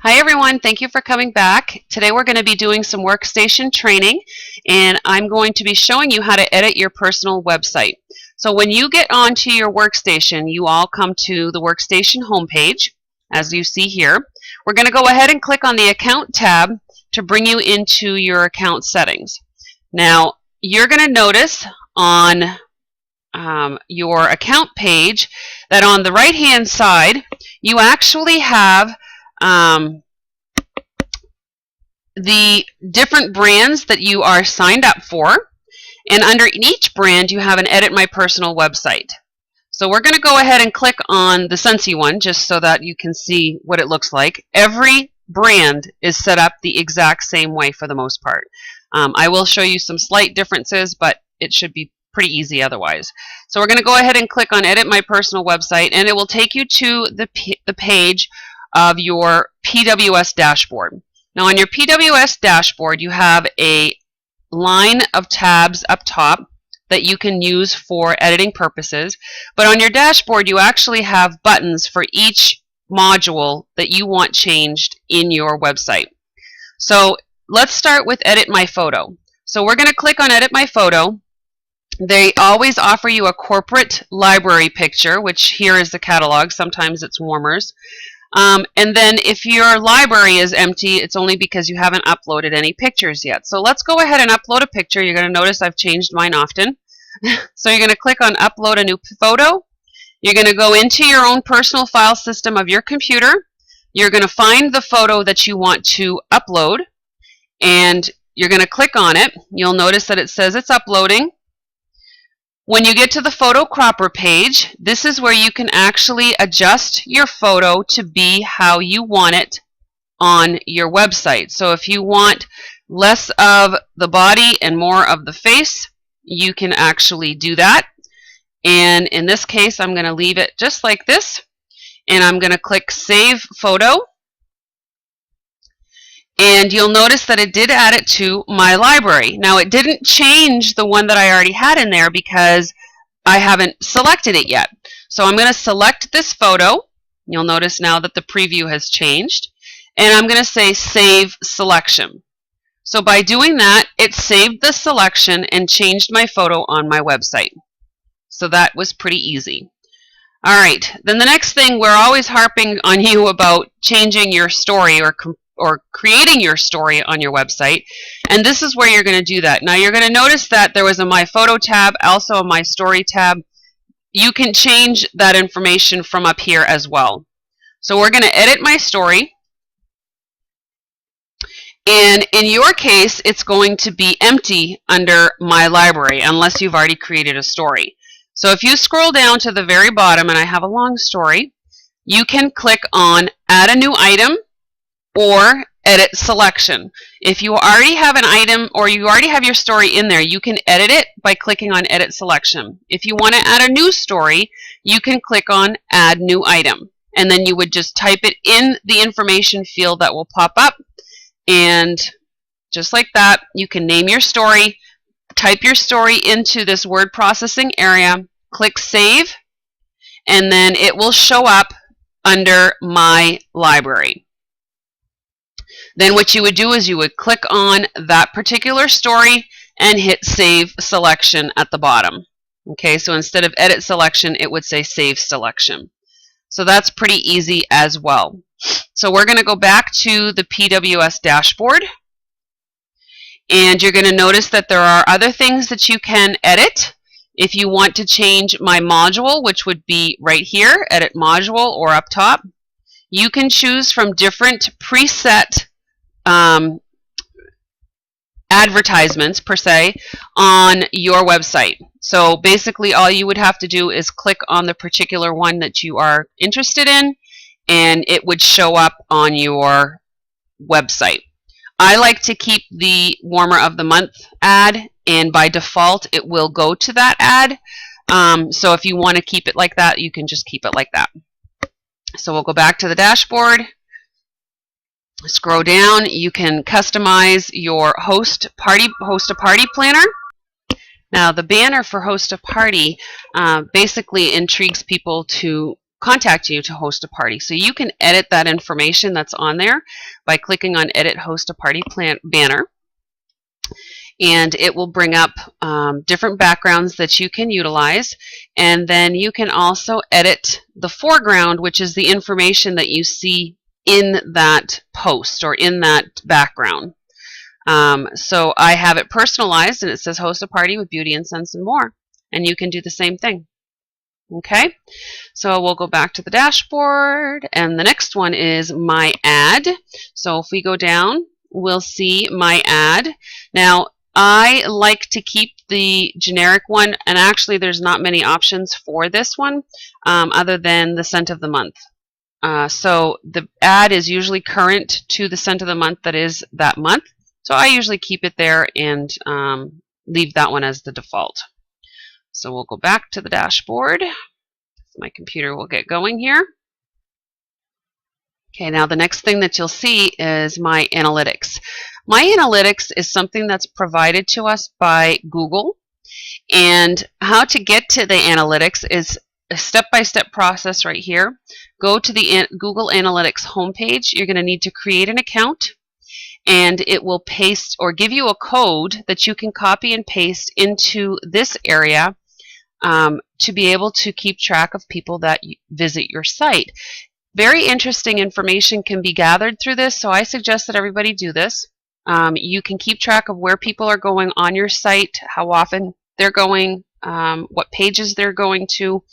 Hi everyone, thank you for coming back. Today we're going to be doing some workstation training and I'm going to be showing you how to edit your personal website. So when you get onto your workstation, you all come to the workstation homepage as you see here. We're going to go ahead and click on the account tab to bring you into your account settings. Now you're going to notice on your account page that on the right hand side you actually have the different brands that you are signed up for, and under each brand you have an edit my personal website. So we're going to go ahead and click on the Scentsy one just so that you can see what it looks like. Every brand is set up the exact same way for the most part. I will show you some slight differences, but it should be pretty easy otherwise. So we're going to go ahead and click on edit my personal website, and it will take you to the page of your PWS dashboard. Now on your PWS dashboard you have a line of tabs up top that you can use for editing purposes, but on your dashboard you actually have buttons for each module that you want changed in your website. So let's start with edit my photo. So we're going to click on edit my photo. They always offer you a corporate library picture, which here is the catalog. Sometimes it's warmers. And then if your library is empty, it's only because you haven't uploaded any pictures yet. So let's go ahead and upload a picture. You're going to notice I've changed mine often. So you're going to click on upload a new photo. You're going to go into your own personal file system of your computer. You're going to find the photo that you want to upload, and you're going to click on it. You'll notice that it says it's uploading. When you get to the photo cropper page, this is where you can actually adjust your photo to be how you want it on your website. So if you want less of the body and more of the face, you can actually do that. And in this case, I'm going to leave it just like this, and I'm going to click Save Photo. And you'll notice that it did add it to my library. Now it didn't change the one that I already had in there because I haven't selected it yet. So I'm going to select this photo. You'll notice now that the preview has changed. And I'm going to say Save Selection. So by doing that, it saved the selection and changed my photo on my website. So that was pretty easy. All right, then the next thing, we're always harping on you about changing your story or creating your story on your website, and this is where you're going to do that. Now you're going to notice that there was a My Photo tab, also a My Story tab. You can change that information from up here as well. So we're going to edit my story, and in your case it's going to be empty under My Library unless you've already created a story. So if you scroll down to the very bottom, and I have a long story, you can click on Add a New Item or Edit Selection. If you already have an item or you already have your story in there, you can edit it by clicking on Edit Selection. If you want to add a new story, you can click on Add New Item, and then you would just type it in the information field that will pop up, and just like that you can name your story, type your story into this word processing area, click Save, and then it will show up under My Library. Then what you would do is you would click on that particular story and hit Save Selection at the bottom. Okay, so instead of Edit Selection, it would say Save Selection. So that's pretty easy as well. So we're going to go back to the PWS dashboard, and you're going to notice that there are other things that you can edit. If you want to change my module, which would be right here, Edit Module, or up top, you can choose from different preset advertisements per se on your website. So basically all you would have to do is click on the particular one that you are interested in, and it would show up on your website. I like to keep the Warmer of the Month ad, and by default it will go to that ad. So if you want to keep it like that, you can just keep it like that. So we'll go back to the dashboard. Scroll down. You can customize your host a party planner. Now the banner for host a party basically intrigues people to contact you to host a party. So you can edit that information that's on there by clicking on Edit Host a Party banner. And it will bring up different backgrounds that you can utilize. And then you can also edit the foreground, which is the information that you see in that post or in that background. So I have it personalized, and it says host a party with beauty and sense and more. And you can do the same thing. Okay, so we'll go back to the dashboard, and the next one is my ad. So if we go down, we'll see my ad. Now, I like to keep the generic one, and actually there's not many options for this one other than the scent of the month. So the ad is usually current to the scent of the month that is that month. So I usually keep it there and leave that one as the default. So we'll go back to the dashboard. My computer will get going here. Okay, now the next thing that you'll see is my analytics. My analytics is something that's provided to us by Google, and how to get to the analytics is a step-by-step process right here. Go to the Google Analytics homepage. You're going to need to create an account, and it will paste or give you a code that you can copy and paste into this area to be able to keep track of people that visit your site. Very interesting information can be gathered through this, so I suggest that everybody do this. You can keep track of where people are going on your site, how often they're going, what pages they're going to,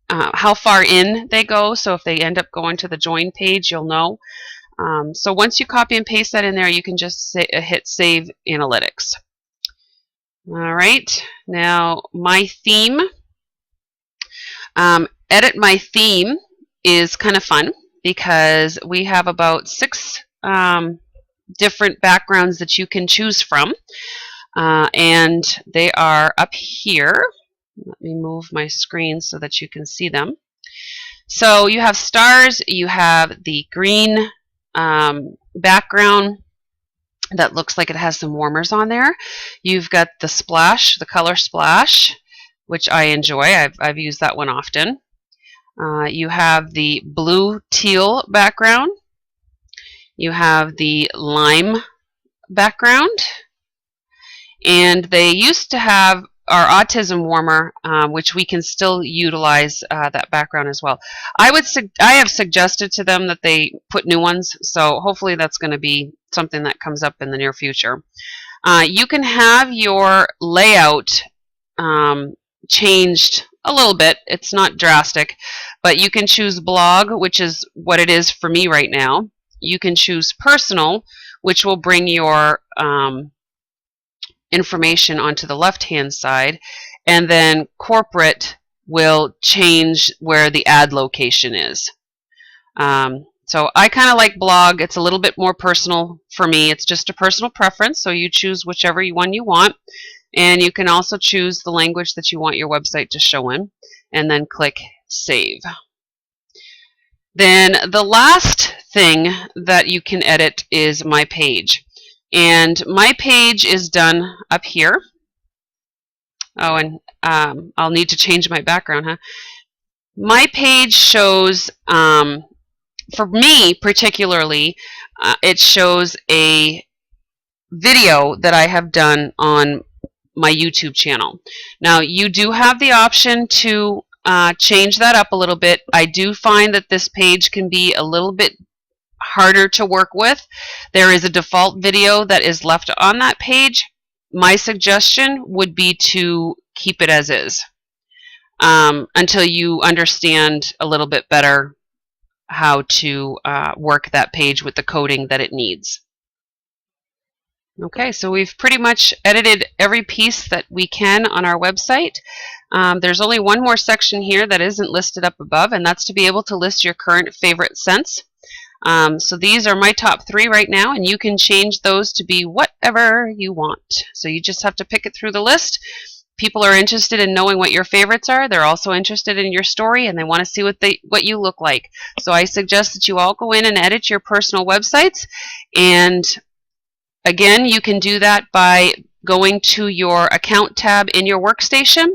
how far in they go. So if they end up going to the join page, you'll know. So once you copy and paste that in there, you can just hit Save Analytics. All right, now my theme. Edit my theme is kind of fun because we have about 6 different backgrounds that you can choose from, and they are up here. Let me move my screen so that you can see them. So you have stars, you have the green background that looks like it has some warmers on there. You've got the splash, the color splash, which I enjoy. I've used that one often. You have the blue teal background. You have the lime background. And they used to have our autism warmer, which we can still utilize that background as well. I have suggested to them that they put new ones, so hopefully that's going to be something that comes up in the near future. You can have your layout changed a little bit. It's not drastic, but you can choose blog, which is what it is for me right now. You can choose personal, which will bring your information onto the left-hand side, and then corporate will change where the ad location is. So I kind of like blog. It's a little bit more personal for me. It's just a personal preference, so you choose whichever one you want, and you can also choose the language that you want your website to show in, and then click Save. Then the last thing that you can edit is my page. And my page is done up here. Oh, and I'll need to change my background, huh? My page shows, for me particularly, it shows a video that I have done on my YouTube channel. Now, you do have the option to change that up a little bit. I do find that this page can be a little bit harder to work with. There is a default video that is left on that page. My suggestion would be to keep it as is until you understand a little bit better how to work that page with the coding that it needs. Okay, so we've pretty much edited every piece that we can on our website. There's only one more section here that isn't listed up above, and that's to be able to list your current favorite scents. So these are my top 3 right now, and you can change those to be whatever you want. So you just have to pick it through the list. People are interested in knowing what your favorites are. They're also interested in your story, and they want to see what you look like. So I suggest that you all go in and edit your personal websites. And again, you can do that by going to your account tab in your workstation.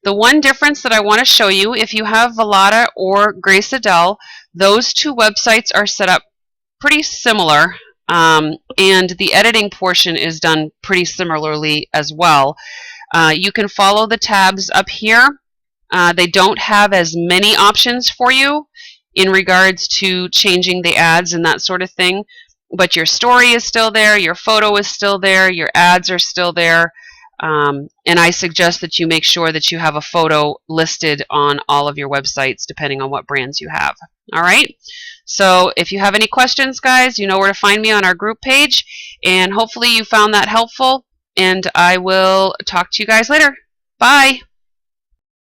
The one difference that I want to show you, if you have Velata or Grace Adele, those two websites are set up pretty similar, and the editing portion is done pretty similarly as well. You can follow the tabs up here. They don't have as many options for you in regards to changing the ads and that sort of thing, but your story is still there, your photo is still there, your ads are still there, and I suggest that you make sure that you have a photo listed on all of your websites depending on what brands you have. All right, so if you have any questions, guys, you know where to find me on our group page, and hopefully you found that helpful, and I will talk to you guys later. Bye.